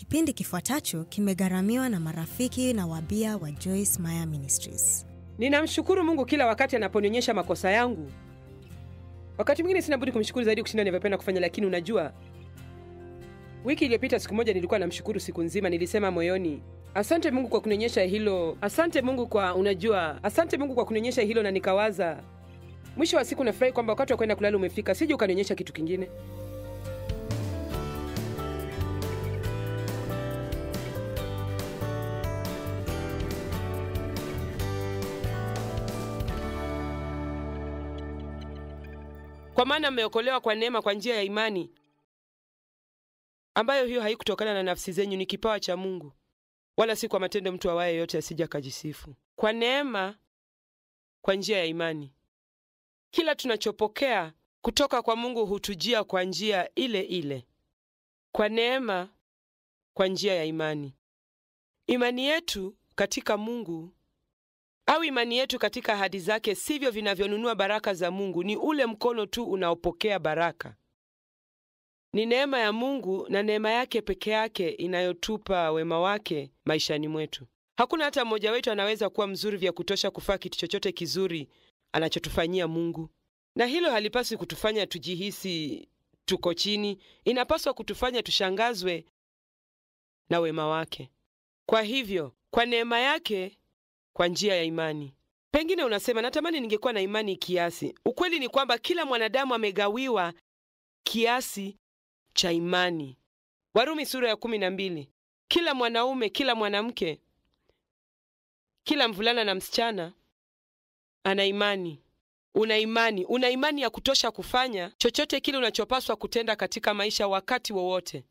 Kipindi kifuatacho kimegharamiwa na marafiki na wabia wa Joyce Meyer Ministries. Ninamshukuru Mungu kila wakati anaponionyesha makosa yangu. Wakati mwingine sina budi kumshukuru zaidi kushinda ninavyopenda kufanya, lakini unajua, wiki iliyopita siku moja nilikuwa namshukuru siku nzima. Nilisema moyoni, asante Mungu kwa kunionyesha hilo. Asante Mungu asante Mungu kwa kunionyesha hilo, na nikawaza, mwisho wa siku nafurahi kwamba wakati wa kwenda kulala umefika, sije ukanionyesha kitu kingine. Kwa maana mmeokolewa kwa neema kwa njia ya imani, ambayo hiyo haikutokana na nafsi zenyu, ni kipawa cha Mungu, wala si kwa matendo, mtu awaye yote asije akajisifu. Kwa neema kwa njia ya imani. Kila tunachopokea kutoka kwa Mungu hutujia kwa njia ile ile. Kwa neema kwa njia ya imani. Imani yetu katika Mungu au imani yetu katika ahadi zake sivyo vinavyonunua baraka za Mungu, ni ule mkono tu unaopokea baraka. Ni neema ya Mungu na neema yake peke yake inayotupa wema wake maishani mwetu. Hakuna hata mmoja wetu anaweza kuwa mzuri vya kutosha kufaa kitu chochote kizuri anachotufanyia Mungu. Na hilo halipaswi kutufanya tujihisi tuko chini, inapaswa kutufanya tushangazwe na wema wake. Kwa hivyo, kwa neema yake kwa njia ya imani. Pengine unasema, natamani ningekuwa na imani kiasi. Ukweli ni kwamba kila mwanadamu amegawiwa kiasi cha imani. Warumi sura ya 12. Kila mwanaume, kila mwanamke, kila mvulana na msichana ana imani. Una imani ya kutosha kufanya chochote kile unachopaswa kutenda katika maisha wakati wowote.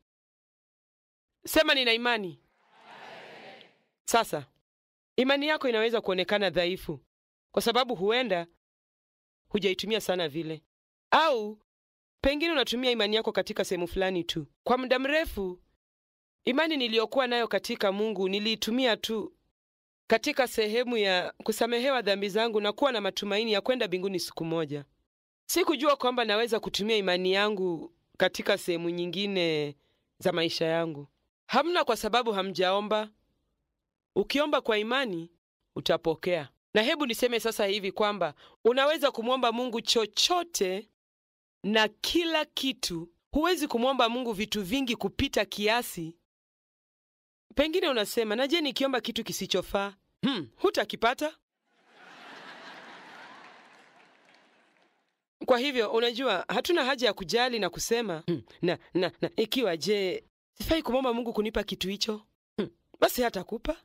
Sema nina imani. Sasa, imani yako inaweza kuonekana dhaifu kwa sababu huenda hujaitumia sana vile. Au pengine unatumia imani yako katika sehemu fulani tu. Kwa muda mrefu, imani niliyokuwa nayo katika Mungu niliitumia tu katika sehemu ya kusamehewa dhambi zangu na kuwa na matumaini ya kwenda mbinguni siku moja. Sikujua kwamba naweza kutumia imani yangu katika sehemu nyingine za maisha yangu. Hamna, kwa sababu hamjaomba. Ukiomba kwa imani, utapokea. Na hebu niseme sasa hivi kwamba unaweza kumwomba Mungu chochote na kila kitu. Huwezi kumwomba Mungu vitu vingi kupita kiasi. Pengine unasema, na je, nikiomba kitu kisichofaa? Hutakipata. Kwa hivyo, unajua, hatuna haja ya kujali na kusema, ikiwa je, sifai kumwomba Mungu kunipa kitu hicho? Basi hatakupa.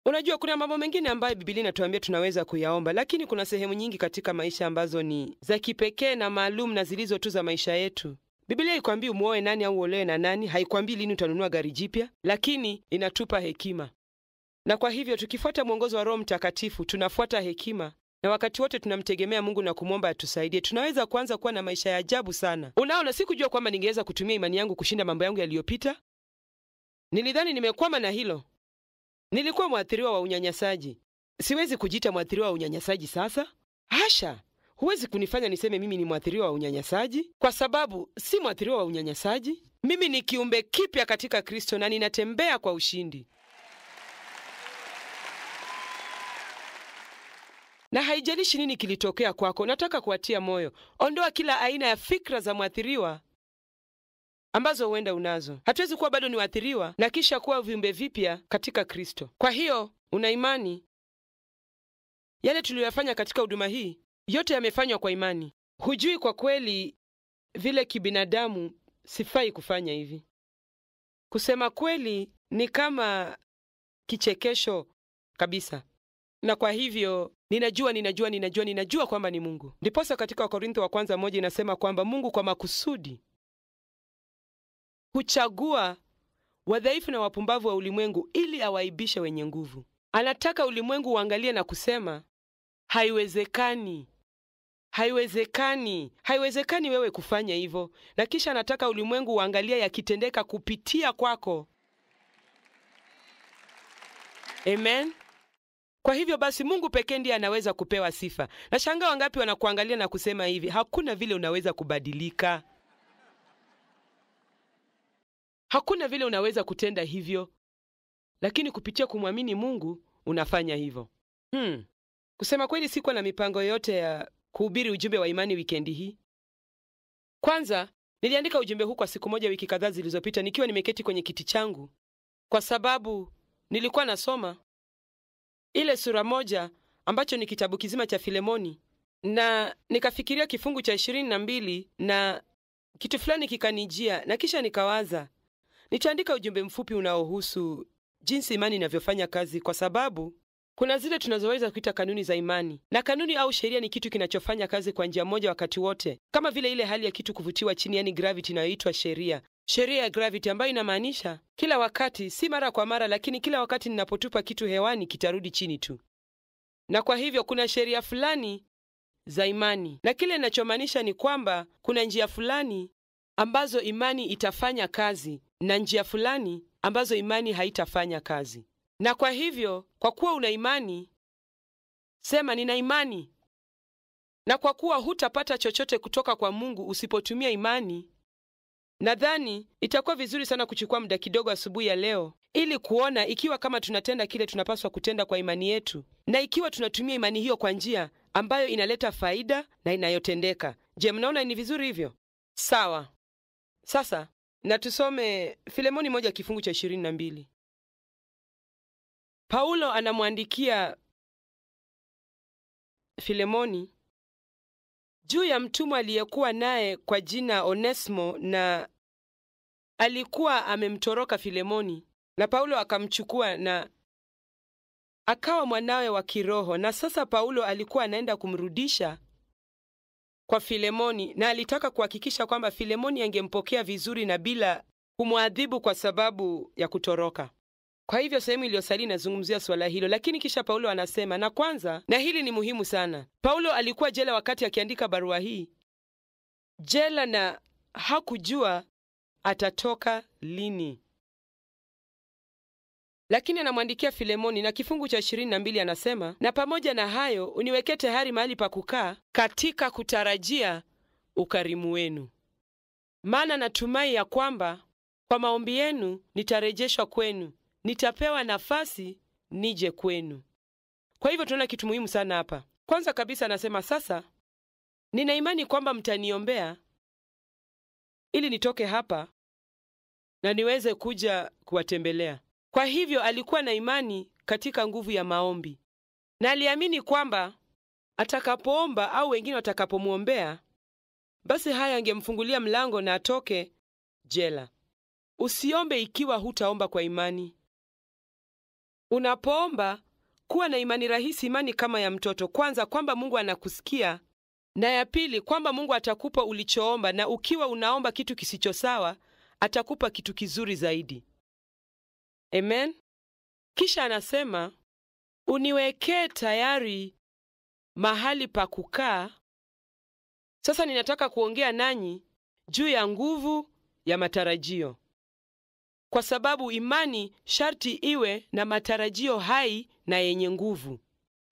Unajua, kuna mambo mengine ambayo Biblia inatuambia tunaweza kuyaomba, lakini kuna sehemu nyingi katika maisha ambazo ni za kipekee na maalum na zilizo tu za maisha yetu. Biblia haikwambii umuoe nani au uolewe na nani, haikwambii lini utanunua gari jipya, lakini inatupa hekima. Na kwa hivyo tukifuata mwongozo wa Roho Mtakatifu, tunafuata hekima, na wakati wote tunamtegemea Mungu na kumwomba atusaidie, tunaweza kuanza kuwa na maisha ya ajabu sana. Unaona, sikujua kwamba ningeweza kutumia imani yangu kushinda mambo yangu yaliyopita. Nilidhani nimekwama na hilo. Nilikuwa mwathiriwa wa unyanyasaji. Siwezi kujiita mwathiriwa wa unyanyasaji sasa. Hasha, huwezi kunifanya niseme mimi ni mwathiriwa wa unyanyasaji, kwa sababu si mwathiriwa wa unyanyasaji. Mimi ni kiumbe kipya katika Kristo na ninatembea kwa ushindi. Na haijalishi nini kilitokea kwako, nataka kuwatia moyo. Ondoa kila aina ya fikra za mwathiriwa ambazo huenda unazo. Hatuwezi kuwa bado ni waathiriwa na kisha kuwa viumbe vipya katika Kristo. Kwa hiyo, una imani. Yale tuliyofanya katika huduma hii, yote yamefanywa kwa imani. Hujui kwa kweli vile kibinadamu sifai kufanya hivi. Kusema kweli ni kama kichekesho kabisa. Na kwa hivyo, ninajua kwamba ni Mungu. Ndiposa katika Wakorintho wa kwanza 1 inasema kwamba Mungu kwa makusudi huchagua wadhaifu na wapumbavu wa ulimwengu ili awaibishe wenye nguvu. Anataka ulimwengu uangalie na kusema, haiwezekani. Haiwezekani wewe kufanya hivyo. Na kisha anataka ulimwengu uangalie yakitendeka kupitia kwako. Amen. Kwa hivyo basi Mungu pekee ndiye anaweza kupewa sifa. Nashangaa wangapi wanakuangalia na kusema hivi, hakuna vile unaweza kubadilika. Hakuna vile unaweza kutenda hivyo, lakini kupitia kumwamini Mungu unafanya hivyo. Kusema kweli, sikuwa na mipango yote ya kuhubiri ujumbe wa imani wikendi hii. Kwanza, niliandika ujumbe huu kwa siku moja wiki kadhaa zilizopita nikiwa nimeketi kwenye kiti changu, kwa sababu nilikuwa nasoma ile sura moja ambacho ni kitabu kizima cha Filemoni, na nikafikiria kifungu cha 22 na kitu fulani kikanijia, na kisha nikawaza nitaandika ujumbe mfupi unaohusu jinsi imani inavyofanya kazi, kwa sababu kuna zile tunazoweza kuita kanuni za imani, na kanuni au sheria ni kitu kinachofanya kazi kwa njia moja wakati wote, kama vile ile hali ya kitu kuvutiwa chini, yani gravity, inayoitwa sheria ya gravity, ambayo inamaanisha kila wakati, si mara kwa mara, lakini kila wakati ninapotupa kitu hewani kitarudi chini tu. Na kwa hivyo kuna sheria fulani za imani, na kile ninachomaanisha ni kwamba kuna njia fulani ambazo imani itafanya kazi na njia fulani ambazo imani haitafanya kazi. Na kwa hivyo, kwa kuwa una imani, sema nina imani. Na kwa kuwa hutapata chochote kutoka kwa Mungu usipotumia imani, nadhani itakuwa vizuri sana kuchukua muda kidogo asubuhi ya leo ili kuona ikiwa kama tunatenda kile tunapaswa kutenda kwa imani yetu, na ikiwa tunatumia imani hiyo kwa njia ambayo inaleta faida na inayotendeka. Je, mnaona ni vizuri hivyo? Sawa. Sasa, na tusome Filemoni 1 kifungu cha 22. Paulo anamwandikia Filemoni juu ya mtumwa aliyekuwa naye kwa jina Onesimo, na alikuwa amemtoroka Filemoni, na Paulo akamchukua na akawa mwanawe wa kiroho. Na sasa Paulo alikuwa anaenda kumrudisha kwa Filemoni, na alitaka kuhakikisha kwamba Filemoni angempokea vizuri na bila kumwadhibu kwa sababu ya kutoroka. Kwa hivyo sehemu iliyosalia inazungumzia swala hilo, lakini kisha Paulo anasema, na kwanza, na hili ni muhimu sana, Paulo alikuwa jela wakati akiandika barua hii. Jela, na hakujua atatoka lini. Lakini anamwandikia Filemoni, na kifungu cha 22 anasema, na pamoja na hayo uniweke tayari mahali pa kukaa katika kutarajia ukarimu wenu. Maana natumai ya kwamba kwa maombi yenu nitarejeshwa kwenu, nitapewa nafasi nije kwenu. Kwa hivyo tunaona kitu muhimu sana hapa. Kwanza kabisa anasema, sasa nina imani kwamba mtaniombea ili nitoke hapa na niweze kuja kuwatembelea. Kwa hivyo alikuwa na imani katika nguvu ya maombi, na aliamini kwamba atakapoomba au wengine watakapomwombea, basi haya angemfungulia mlango na atoke jela. Usiombe ikiwa hutaomba kwa imani. Unapoomba, kuwa na imani rahisi, imani kama ya mtoto. Kwanza, kwamba Mungu anakusikia, na ya pili, kwamba Mungu atakupa ulichoomba, na ukiwa unaomba kitu kisicho sawa, atakupa kitu kizuri zaidi. Amen. Kisha anasema, uniwekee tayari mahali pa kukaa. Sasa ninataka kuongea nanyi juu ya nguvu ya matarajio, kwa sababu imani sharti iwe na matarajio hai na yenye nguvu.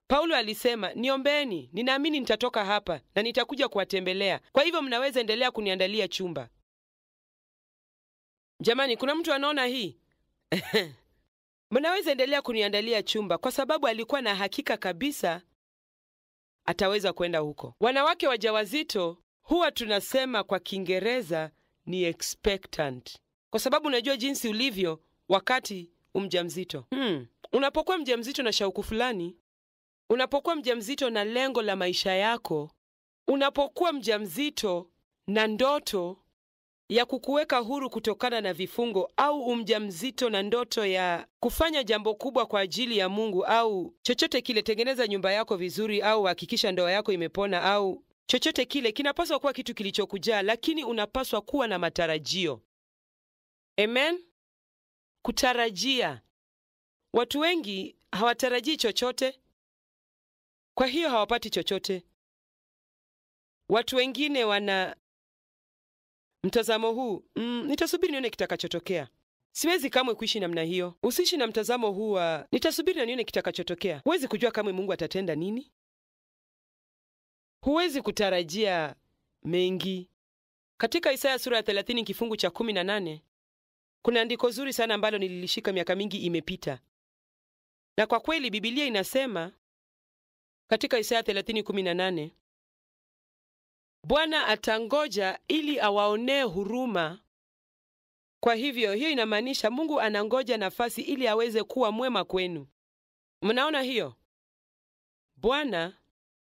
Paulo alisema, niombeeni, ninaamini nitatoka hapa na nitakuja kuwatembelea. Kwa hivyo mnaweza endelea kuniandalia chumba. Jamani, kuna mtu anaona hii? Mnaweza endelea kuniandalia chumba, kwa sababu alikuwa na hakika kabisa ataweza kwenda huko. Wanawake wajawazito huwa tunasema kwa Kiingereza ni expectant, kwa sababu unajua jinsi ulivyo wakati mjamzito. Unapokuwa mjamzito na shauku fulani, unapokuwa mjamzito na lengo la maisha yako, unapokuwa mjamzito na ndoto ya kukuweka huru kutokana na vifungo, au mjamzito na ndoto ya kufanya jambo kubwa kwa ajili ya Mungu, au chochote kile, tengeneza nyumba yako vizuri, au hakikisha ndoa yako imepona, au chochote kile, kinapaswa kuwa kitu kilichokujaa, lakini unapaswa kuwa na matarajio. Amen? Kutarajia. Watu wengi hawatarajii chochote, kwa hiyo hawapati chochote. Watu wengine wana mtazamo huu, nitasubiri nione kitakachotokea. Siwezi kamwe kuishi namna hiyo. Usiishi na mtazamo huu wa nitasubiri na nione kitakachotokea. Huwezi kujua kamwe Mungu atatenda nini. Huwezi kutarajia mengi. Katika Isaya sura ya 30 kifungu cha 18, Kuna andiko zuri sana ambalo nililishika miaka mingi imepita. Na kwa kweli Biblia inasema katika Isaya 30:18, Bwana atangoja ili awaonee huruma. Kwa hivyo hiyo inamaanisha Mungu anangoja nafasi ili aweze kuwa mwema kwenu. Mnaona hiyo? Bwana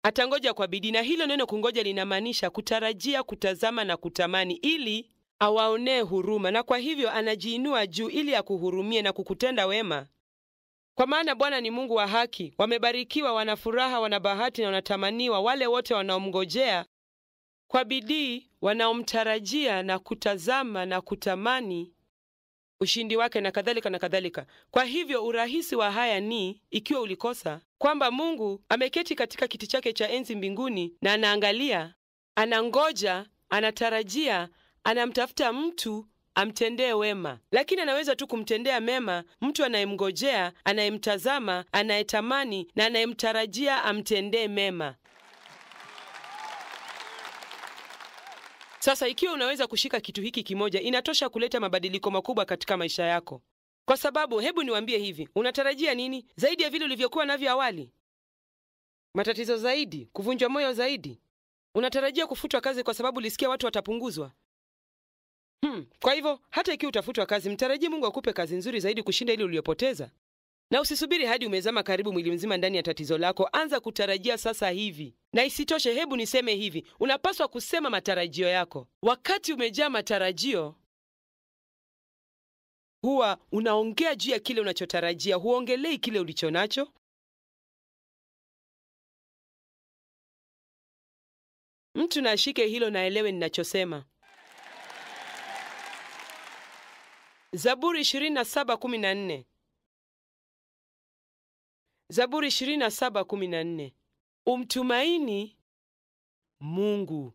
atangoja kwa bidii, na hilo neno kungoja linamaanisha kutarajia, kutazama na kutamani ili awaonee huruma, na kwa hivyo anajiinua juu ili akuhurumie na kukutenda wema. Kwa maana Bwana ni Mungu wa haki. Wamebarikiwa, wana furaha, wana bahati na wanatamaniwa wale wote wanaomngojea kwa bidii, wanaomtarajia na kutazama na kutamani ushindi wake, na kadhalika na kadhalika. Kwa hivyo urahisi wa haya ni, ikiwa ulikosa, kwamba Mungu ameketi katika kiti chake cha enzi mbinguni na anaangalia, anangoja, anatarajia, anamtafuta mtu amtendee wema. Lakini anaweza tu kumtendea mema mtu anayemngojea, anayemtazama, anayetamani na anayemtarajia amtendee mema. Sasa ikiwa unaweza kushika kitu hiki kimoja, inatosha kuleta mabadiliko makubwa katika maisha yako. Kwa sababu hebu niwaambie hivi, unatarajia nini zaidi ya vile ulivyokuwa navyo awali? Matatizo zaidi, kuvunjwa moyo zaidi? Unatarajia kufutwa kazi kwa sababu ulisikia watu watapunguzwa? Kwa hivyo hata ikiwa utafutwa kazi, mtarajie Mungu akupe kazi nzuri zaidi kushinda ile uliyopoteza. Na usisubiri hadi umezama karibu mwili mzima ndani ya tatizo lako. Anza kutarajia sasa hivi. Na isitoshe, hebu niseme hivi, unapaswa kusema matarajio yako. Wakati umejaa matarajio, huwa unaongea juu ya kile unachotarajia, huongelei kile ulichonacho. Mtu na ashike hilo na elewe ninachosema. Zaburi 27:14. Zaburi 27:14. Umtumaini Mungu.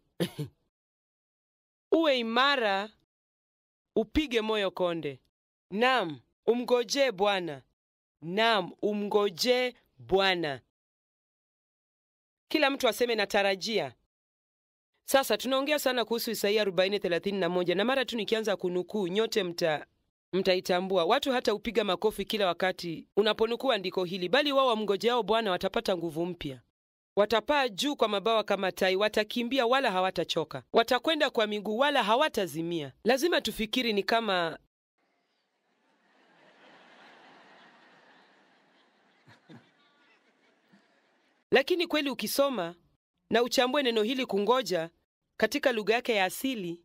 Uwe imara, upige moyo konde. Naam, umngojee Bwana. Naam, umngojee Bwana. Kila mtu aseme natarajia. Sasa tunaongea sana kuhusu Isaia 40:31, na mara tu nikianza kunukuu nyote mtaitambua. Watu hata upiga makofi kila wakati unaponukuu andiko hili. Bali wao wamngojeao Bwana watapata nguvu mpya. Watapaa juu kwa mabawa kama tai, watakimbia wala hawatachoka, watakwenda kwa miguu wala hawatazimia. Lazima tufikiri ni kama lakini kweli ukisoma na uchambue neno hili kungoja katika lugha yake ya asili,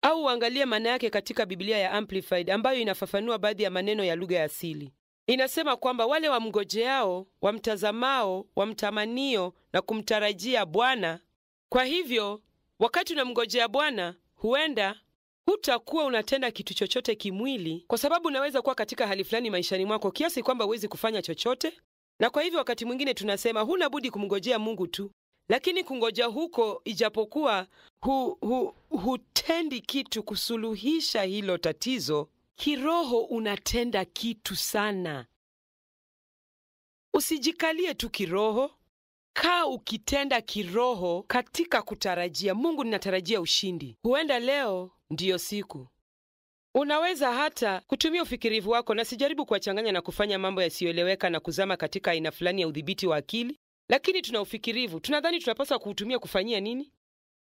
au uangalie maana yake katika Biblia ya Amplified ambayo inafafanua baadhi ya maneno ya lugha ya asili, inasema kwamba wale wamngojeao, wamtazamao, wamtamanio na kumtarajia Bwana. Kwa hivyo, wakati unamngojea Bwana, huenda hutakuwa unatenda kitu chochote kimwili, kwa sababu unaweza kuwa katika hali fulani maishani mwako kiasi kwamba huwezi kufanya chochote. Na kwa hivyo wakati mwingine tunasema huna budi kumngojea Mungu tu. Lakini kungoja huko, ijapokuwa hutendi kitu kusuluhisha hilo tatizo, kiroho unatenda kitu sana. Usijikalie tu kiroho, kaa ukitenda kiroho katika kutarajia. Mungu, ninatarajia ushindi. Huenda leo ndiyo siku. Unaweza hata kutumia ufikirivu wako, na sijaribu kuwachanganya na kufanya mambo yasiyoeleweka na kuzama katika aina fulani ya udhibiti wa akili. Lakini tuna ufikirivu. Tunadhani tunapaswa kuutumia kufanyia nini?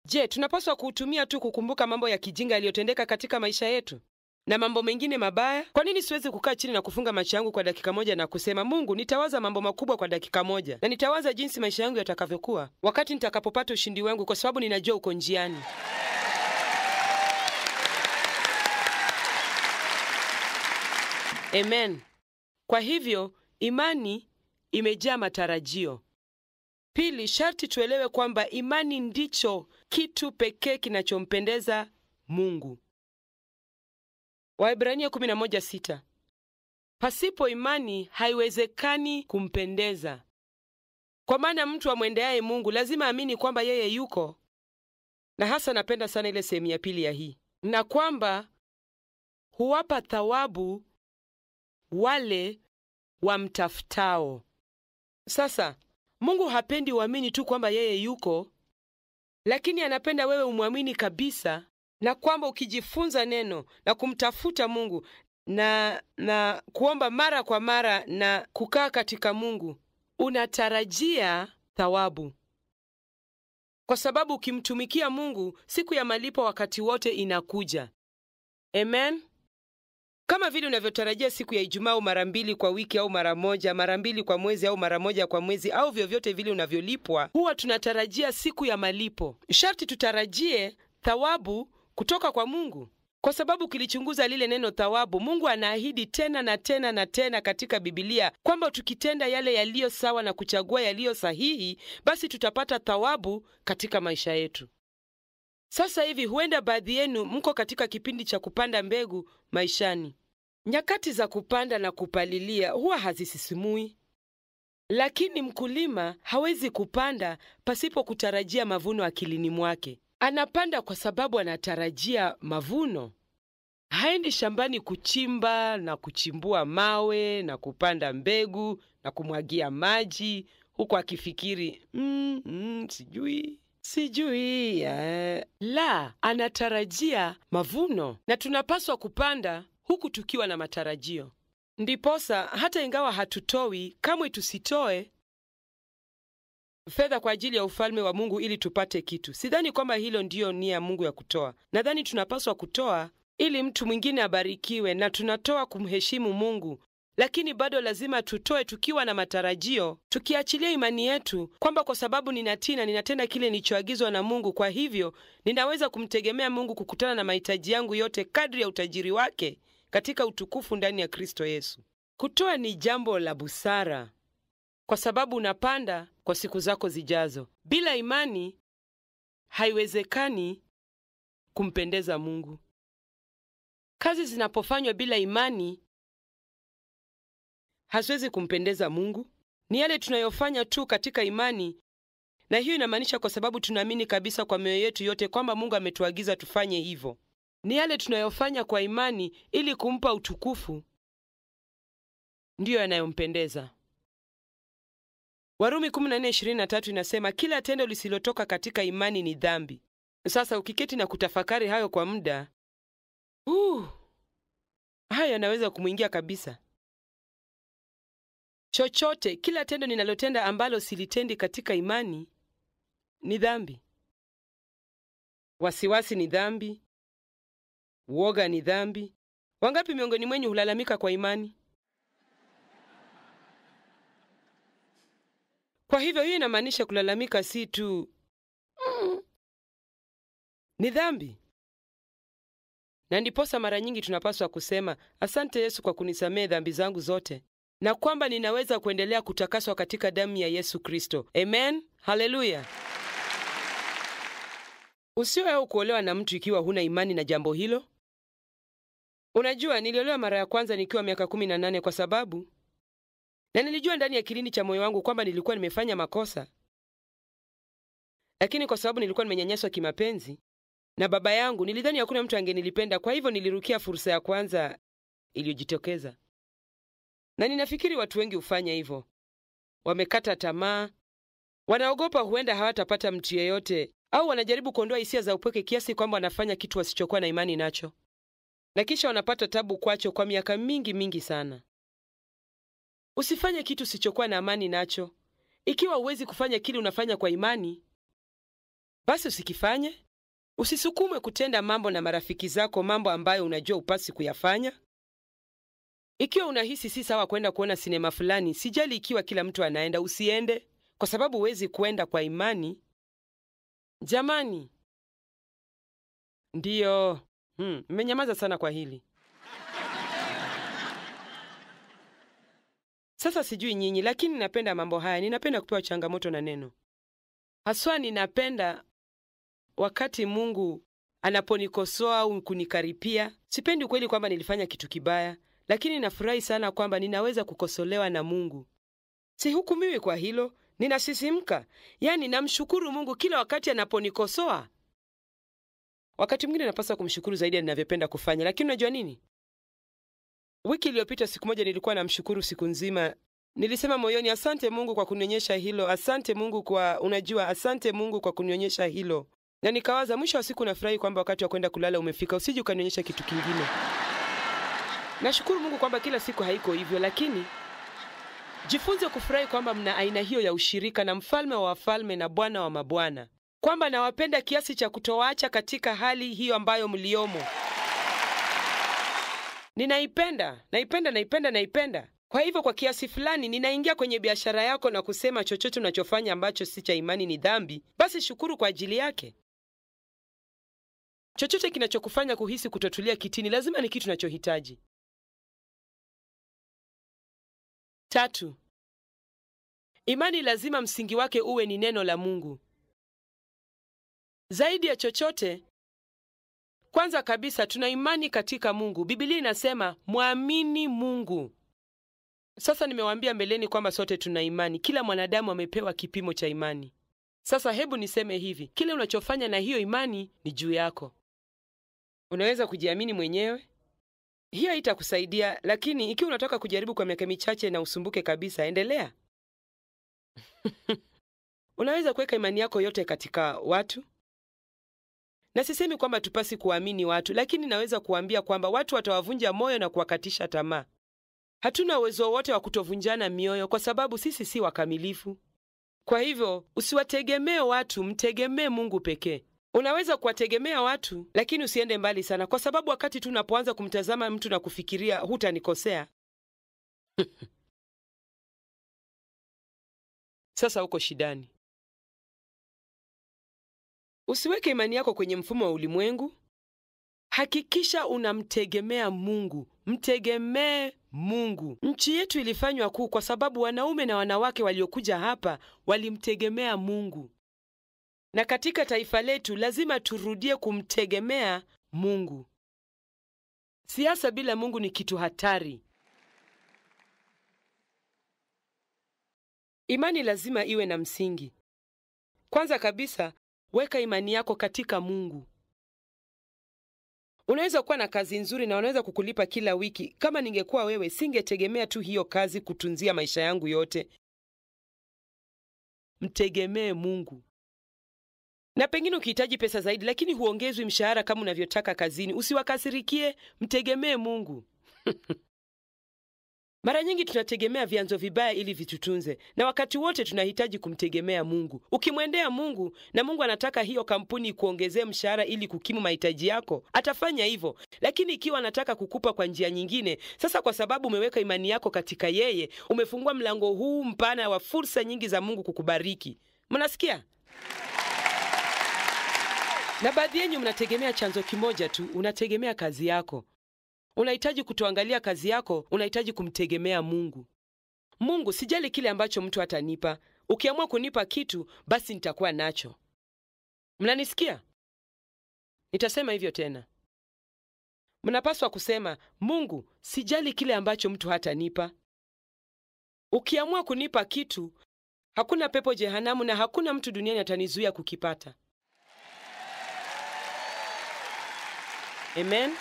Je, tunapaswa kuutumia tu kukumbuka mambo ya kijinga yaliyotendeka katika maisha yetu na mambo mengine mabaya? Kwa nini siwezi kukaa chini na kufunga macho yangu kwa dakika moja na kusema, Mungu, nitawaza mambo makubwa kwa dakika moja, na nitawaza jinsi maisha yangu yatakavyokuwa wakati nitakapopata ushindi wangu, kwa sababu ninajua uko njiani. Amen. Kwa hivyo, imani imejaa matarajio. Pili, sharti tuelewe kwamba imani ndicho kitu pekee kinachompendeza Mungu. Waebrania 11:6. Pasipo imani haiwezekani kumpendeza. Kwa maana mtu amwendeaye Mungu lazima amini kwamba yeye yuko. Na hasa napenda sana ile sehemu ya pili ya hii. Na kwamba huwapa thawabu wale wamtafutao. Sasa, Mungu hapendi uamini tu kwamba yeye yuko, lakini anapenda wewe umwamini kabisa, na kwamba ukijifunza neno na kumtafuta Mungu na kuomba mara kwa mara na kukaa katika Mungu, unatarajia thawabu. Kwa sababu ukimtumikia Mungu, siku ya malipo wakati wote inakuja. Amen. Kama vile unavyotarajia siku ya Ijumaa au mara 2 kwa wiki au mara 1, mara 2 kwa mwezi au mara 1 kwa mwezi au vyovyote vile unavyolipwa, huwa tunatarajia siku ya malipo. Sharti tutarajie thawabu kutoka kwa Mungu. Kwa sababu kilichunguza lile neno thawabu, Mungu anaahidi tena na tena na tena katika Biblia kwamba tukitenda yale yaliyo sawa na kuchagua yaliyo sahihi, basi tutapata thawabu katika maisha yetu. Sasa hivi huenda baadhi yenu mko katika kipindi cha kupanda mbegu maishani. Nyakati za kupanda na kupalilia huwa hazisisimui. Lakini mkulima hawezi kupanda pasipo kutarajia mavuno akilini mwake. Anapanda kwa sababu anatarajia mavuno. Haendi shambani kuchimba na kuchimbua mawe na kupanda mbegu na kumwagia maji huku akifikiri sijui. La, anatarajia mavuno, na tunapaswa kupanda huku tukiwa na matarajio. Ndiposa hata ingawa hatutoi, kamwe tusitoe fedha kwa ajili ya ufalme wa Mungu ili tupate kitu. Sidhani kwamba hilo ndiyo nia ya Mungu ya kutoa. Nadhani tunapaswa kutoa ili mtu mwingine abarikiwe, na tunatoa kumheshimu Mungu. Lakini bado lazima tutoe tukiwa na matarajio, tukiachilia imani yetu kwamba kwa sababu ninatenda kile nilichoagizwa na Mungu, kwa hivyo ninaweza kumtegemea Mungu kukutana na mahitaji yangu yote kadri ya utajiri wake katika utukufu ndani ya Kristo Yesu. Kutoa ni jambo la busara, kwa sababu unapanda kwa siku zako zijazo. Bila imani haiwezekani kumpendeza Mungu. Kazi zinapofanywa bila imani haziwezi kumpendeza Mungu. Ni yale tunayofanya tu katika imani, na hiyo inamaanisha kwa sababu tunaamini kabisa kwa mioyo yetu yote kwamba Mungu ametuagiza tufanye hivyo. Ni yale tunayofanya kwa imani ili kumpa utukufu, ndiyo yanayompendeza. Warumi 14:23 inasema kila tendo lisilotoka katika imani ni dhambi. Sasa ukiketi na kutafakari hayo kwa muda, haya yanaweza kumuingia kabisa. Kila tendo ninalotenda ambalo silitendi katika imani ni dhambi. Wasiwasi ni dhambi. Uoga ni dhambi. Wangapi miongoni mwenyu hulalamika kwa imani? Kwa hivyo hiyo inamaanisha kulalamika si tu ni dhambi. Na ndiposa mara nyingi tunapaswa kusema, asante Yesu kwa kunisamehe dhambi zangu zote, na kwamba ninaweza kuendelea kutakaswa katika damu ya Yesu Kristo. Amen. Haleluya. Usioe kuolewa na mtu ikiwa huna imani na jambo hilo. Unajua, niliolewa mara ya kwanza nikiwa miaka 18 kwa sababu, na nilijua ndani ya kilindi cha moyo wangu kwamba nilikuwa nimefanya makosa. Lakini kwa sababu nilikuwa nimenyanyaswa kimapenzi na baba yangu, nilidhani hakuna mtu angenilipenda, kwa hivyo nilirukia fursa ya kwanza iliyojitokeza. Na ninafikiri watu wengi hufanya hivyo. Wamekata tamaa, wanaogopa huenda hawatapata mtu yeyote, au wanajaribu kuondoa hisia za upweke kiasi kwamba wanafanya kitu wasichokuwa na imani nacho. Na kisha wanapata tabu kwacho kwa miaka mingi sana. Usifanye kitu usichokuwa na amani nacho. Ikiwa huwezi kufanya kile unafanya kwa imani, basi usikifanye. Usisukumwe kutenda mambo na marafiki zako, mambo ambayo unajua upasi kuyafanya. Ikiwa unahisi si sawa kwenda kuona sinema fulani, sijali ikiwa kila mtu anaenda, usiende, kwa sababu huwezi kuenda kwa imani. Jamani. Ndiyo. Mmenyamaza sana kwa hili. Sasa sijui nyinyi, lakini napenda mambo haya. Ninapenda kupewa changamoto na neno. Haswa ninapenda wakati Mungu anaponikosoa au kunikaripia. Sipendi kweli kwamba nilifanya kitu kibaya, lakini nafurahi sana kwamba ninaweza kukosolewa na Mungu. Sihukumiwi kwa hilo, ninasisimka. Yaani namshukuru Mungu kila wakati anaponikosoa. Wakati mwingine napaswa kumshukuru zaidi ninavyopenda kufanya, lakini unajua nini? Wiki iliyopita siku moja nilikuwa namshukuru siku nzima. Nilisema moyoni, asante Mungu kwa kunionyesha hilo. Asante Mungu asante Mungu kwa kunionyesha hilo. Na nikawaza mwisho wa siku nafurahi kwamba wakati wa kwenda kulala umefika, usije ukanionyesha kitu kingine. Nashukuru Mungu kwamba kila siku haiko hivyo, lakini jifunze kufurahi kwamba mna aina hiyo ya ushirika na Mfalme wa wafalme na Bwana wa mabwana, kwamba nawapenda kiasi cha kutowaacha katika hali hiyo ambayo mliomo. Naipenda. Kwa hivyo kwa kiasi fulani ninaingia kwenye biashara yako na kusema chochote unachofanya ambacho si cha imani ni dhambi, basi shukuru kwa ajili yake. Chochote kinachokufanya kuhisi kutotulia kitini lazima ni kitu unachohitaji. 3. Imani lazima msingi wake uwe ni neno la Mungu. Zaidi ya chochote, kwanza kabisa tuna imani katika Mungu. Biblia inasema muamini Mungu. Sasa nimewaambia mbeleni kwamba sote tuna imani. Kila mwanadamu amepewa kipimo cha imani. Sasa hebu niseme hivi, kile unachofanya na hiyo imani ni juu yako. Unaweza kujiamini mwenyewe, hiyo haitakusaidia, lakini ikiwa unataka kujaribu kwa miaka michache na usumbuke kabisa, endelea. Unaweza kuweka imani yako yote katika watu. Na sisemi kwamba tupasi kuamini watu, lakini naweza kuambia kwamba watu watawavunja moyo na kuwakatisha tamaa. Hatuna uwezo wote wa kutovunjana mioyo kwa sababu sisi si wakamilifu. Kwa hivyo, usiwategemee watu, mtegemee Mungu pekee. Unaweza kuwategemea watu, lakini usiende mbali sana, kwa sababu wakati tu unapoanza kumtazama mtu na kufikiria hutanikosea, sasa uko shidani. Usiweke imani yako kwenye mfumo wa ulimwengu. Hakikisha unamtegemea Mungu. Mtegemee Mungu. Nchi yetu ilifanywa kuu kwa sababu wanaume na wanawake waliokuja hapa walimtegemea Mungu. Na katika taifa letu lazima turudie kumtegemea Mungu. Siasa bila Mungu ni kitu hatari. Imani lazima iwe na msingi. Kwanza kabisa, weka imani yako katika Mungu. Unaweza kuwa na kazi nzuri na wanaweza kukulipa kila wiki. Kama ningekuwa wewe, singetegemea tu hiyo kazi kutunzia maisha yangu yote. Mtegemee Mungu. Na pengine ukihitaji pesa zaidi, lakini huongezwi mshahara kama unavyotaka kazini, usiwakasirikie, mtegemee Mungu. Mara nyingi tunategemea vyanzo vibaya ili vitutunze, na wakati wote tunahitaji kumtegemea Mungu. Ukimwendea Mungu na Mungu anataka hiyo kampuni kuongezea mshahara ili kukimu mahitaji yako, atafanya hivyo. Lakini ikiwa anataka kukupa kwa njia nyingine, sasa kwa sababu umeweka imani yako katika yeye, umefungua mlango huu mpana wa fursa nyingi za Mungu kukubariki. Mnasikia? Na baadhi yenu mnategemea chanzo kimoja tu, unategemea kazi yako. Unahitaji kutoangalia kazi yako, unahitaji kumtegemea Mungu. Mungu, sijali kile ambacho mtu atanipa. Ukiamua kunipa kitu, basi nitakuwa nacho. Mnanisikia? Nitasema hivyo tena. Mnapaswa kusema, Mungu, sijali kile ambacho mtu hatanipa. Ukiamua kunipa kitu, hakuna pepo jehanamu na hakuna mtu duniani atanizuia kukipata. Amen.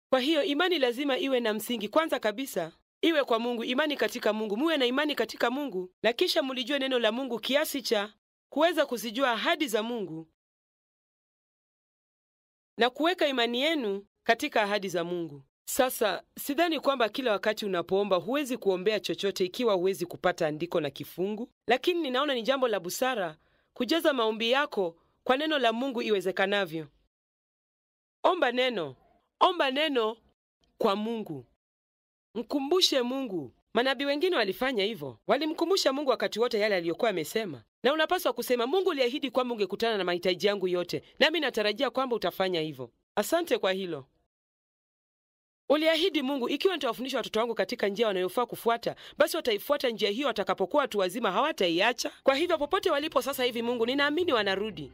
Kwa hiyo imani lazima iwe na msingi. Kwanza kabisa, iwe kwa Mungu, imani katika Mungu. Muwe na imani katika Mungu, na kisha mlijue neno la Mungu kiasi cha kuweza kuzijua ahadi za Mungu na kuweka imani yenu katika ahadi za Mungu. Sasa, sidhani kwamba kila wakati unapoomba huwezi kuombea chochote ikiwa huwezi kupata andiko na kifungu, lakini ninaona ni jambo la busara kujaza maombi yako kwa neno la Mungu iwezekanavyo. Omba neno kwa Mungu. Mkumbushe Mungu. Manabii wengine walifanya hivyo. Walimkumbusha Mungu wakati wote yale aliyokuwa amesema. Na unapaswa kusema, Mungu uliahidi kwamba ungekutana na mahitaji yangu yote, nami natarajia kwamba utafanya hivyo. Asante kwa hilo. Uliahidi Mungu, ikiwa nitawafundisha watoto wangu katika njia wanayofaa kufuata, basi wataifuata njia hiyo watakapokuwa watu wazima, hawataiacha. Kwa hivyo popote walipo sasa hivi, Mungu, ninaamini wanarudi.